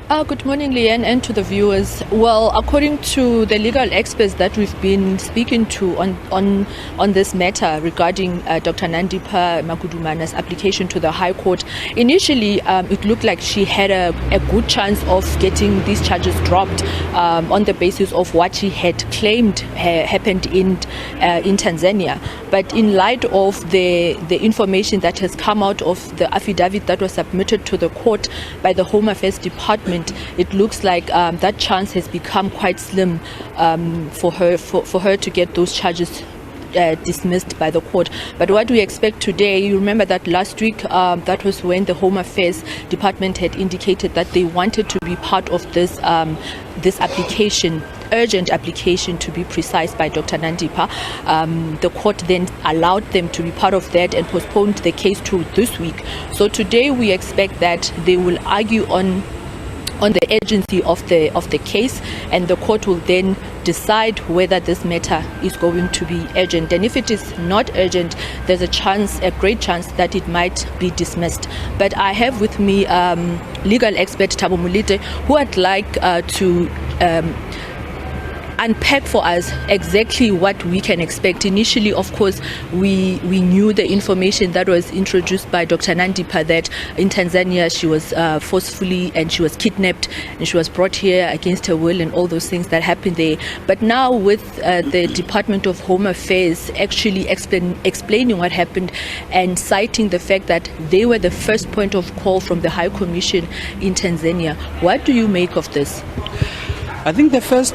Good morning, Leanne, and to the viewers. Well, according to the legal experts that we've been speaking to on this matter regarding Dr. Nandipha Magudumana's application to the High Court, initially it looked like she had a good chance of getting these charges dropped on the basis of what she had claimed happened in Tanzania. But in light of the information that has come out of the affidavit that was submitted to the court by the Home Affairs Department, it looks like that chance has become quite slim for her to get those charges dismissed by the court. But what we expect today, you remember that last week that was when the Home Affairs Department had indicated that they wanted to be part of this application, urgent application to be precise, by Dr. Nandipha. The court then allowed them to be part of that and postponed the case to this week. So today we expect that they will argue on the urgency of the case, and the court will then decide whether this matter is going to be urgent. And if it is not urgent, there's a great chance that it might be dismissed. But I have with me legal expert Thabo Molete, who I'd like to unpack for us exactly what we can expect. Initially, of course, we knew the information that was introduced by Dr. Nandipha, that in Tanzania she was forcefully and she was kidnapped and she was brought here against her will and all those things that happened there. But now with the Department of Home Affairs actually explaining what happened and citing the fact that they were the first point of call from the High Commission in Tanzania, what do you make of this? I think the first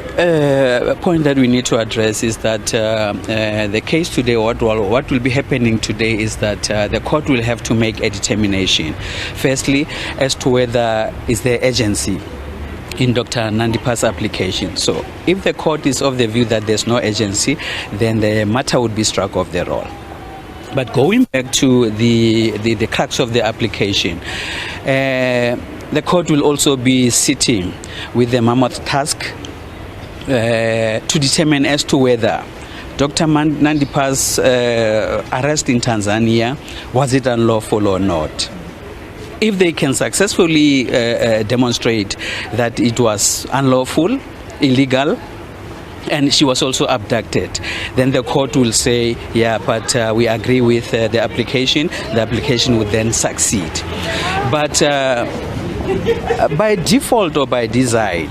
point that we need to address is that the case today, what will be happening today is that the court will have to make a determination. Firstly, as to whether is there urgency in Dr. Nandipha's application. So if the court is of the view that there's no urgency, then the matter would be struck off the roll. But going back to the crux of the application, the court will also be sitting with the mammoth task to determine as to whether Dr. Nandipha's arrest in Tanzania, was it unlawful or not. If they can successfully demonstrate that it was unlawful, illegal, and she was also abducted, then the court will say, yeah, but we agree with the application. The application would then succeed. But by default or by design,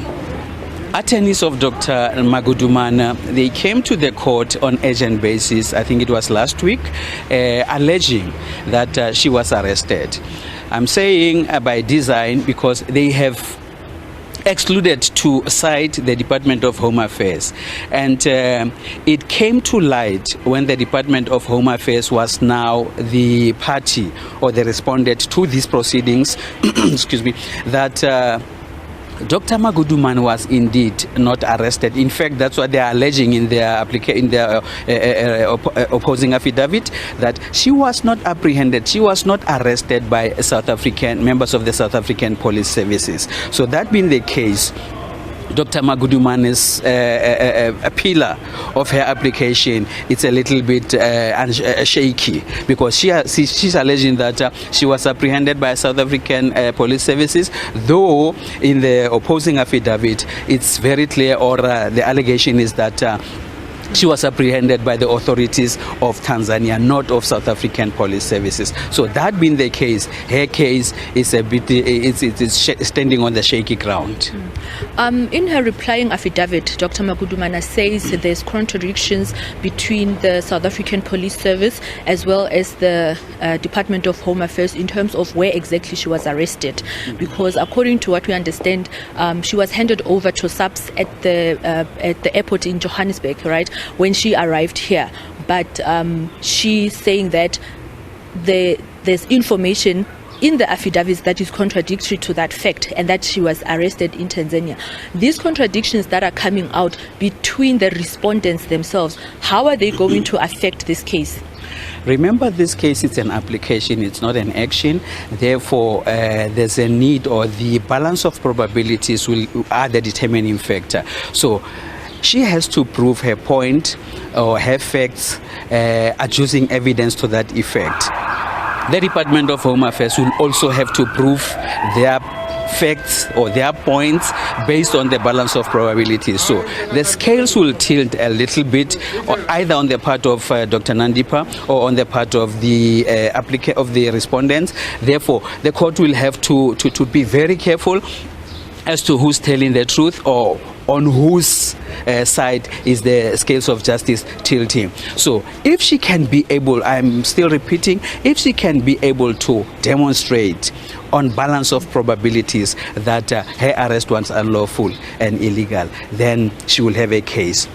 attorneys of Dr. Magudumana, they came to the court on urgent basis, I think it was last week, alleging that she was arrested. I'm saying by design because they have excluded to cite the Department of Home Affairs, and it came to light when the Department of Home Affairs was now the party or the respondent to these proceedings excuse me, that Dr. Magudumana was indeed not arrested. In fact, that's what they are alleging in their opposing affidavit, that she was not apprehended, she was not arrested by South African members of the South African police services. So that being the case, Dr. Magudumana's a pillar of her application, it's a little bit shaky, because she's alleging that she was apprehended by South African police services, though in the opposing affidavit it's very clear, or the allegation is that she was apprehended by the authorities of Tanzania, not of South African police services. So that being the case, her case is a bit, it's standing on the shaky ground. In her replying affidavit, Dr. Magudumana says there's contradictions between the South African Police Service as well as the Department of Home Affairs in terms of where exactly she was arrested. Because according to what we understand, she was handed over to SABC at the airport in Johannesburg, right, when she arrived here. But she's saying that there's information in the affidavits that is contradictory to that fact, and that she was arrested in Tanzania. These contradictions that are coming out between the respondents themselves, how are they going to affect this case? Remember, this case is an application, it's not an action. Therefore, there's a need, or the balance of probabilities are the determining factor. So she has to prove her point or her facts, adducing evidence to that effect. The Department of Home Affairs will also have to prove their facts or their points based on the balance of probabilities. So the scales will tilt a little bit, or either on the part of Dr. Nandipha or on the part of the of the respondents. Therefore, the court will have to be very careful as to who's telling the truth or on whose side is the scales of justice tilting. So if she can be able, I'm still repeating, if she can be able to demonstrate on balance of probabilities that her arrest was unlawful and illegal, then she will have a case.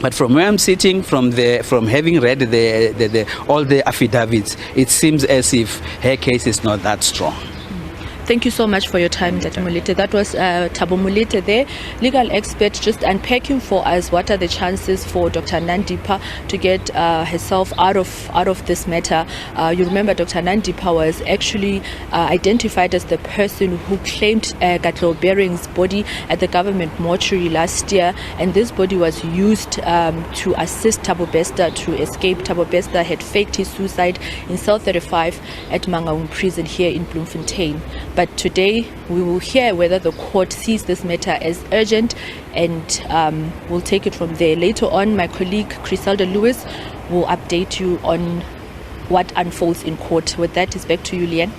But from where I'm sitting, from having read all the affidavits, it seems as if her case is not that strong. Thank you so much for your time, Dr. Molete. That was Thabo Molete there, legal expert, just unpacking for us what are the chances for Dr. Nandipha to get herself out of this matter. You remember Dr. Nandipha was actually identified as the person who claimed Katlo Bering's body at the government mortuary last year, and this body was used to assist Thabo Bester to escape. Thabo Bester had faked his suicide in cell 35 at Mangaung prison here in Bloemfontein. But today we will hear whether the court sees this matter as urgent, and we'll take it from there. Later on, my colleague Griselda Lewis will update you on what unfolds in court. With that, it's back to you, Leanne.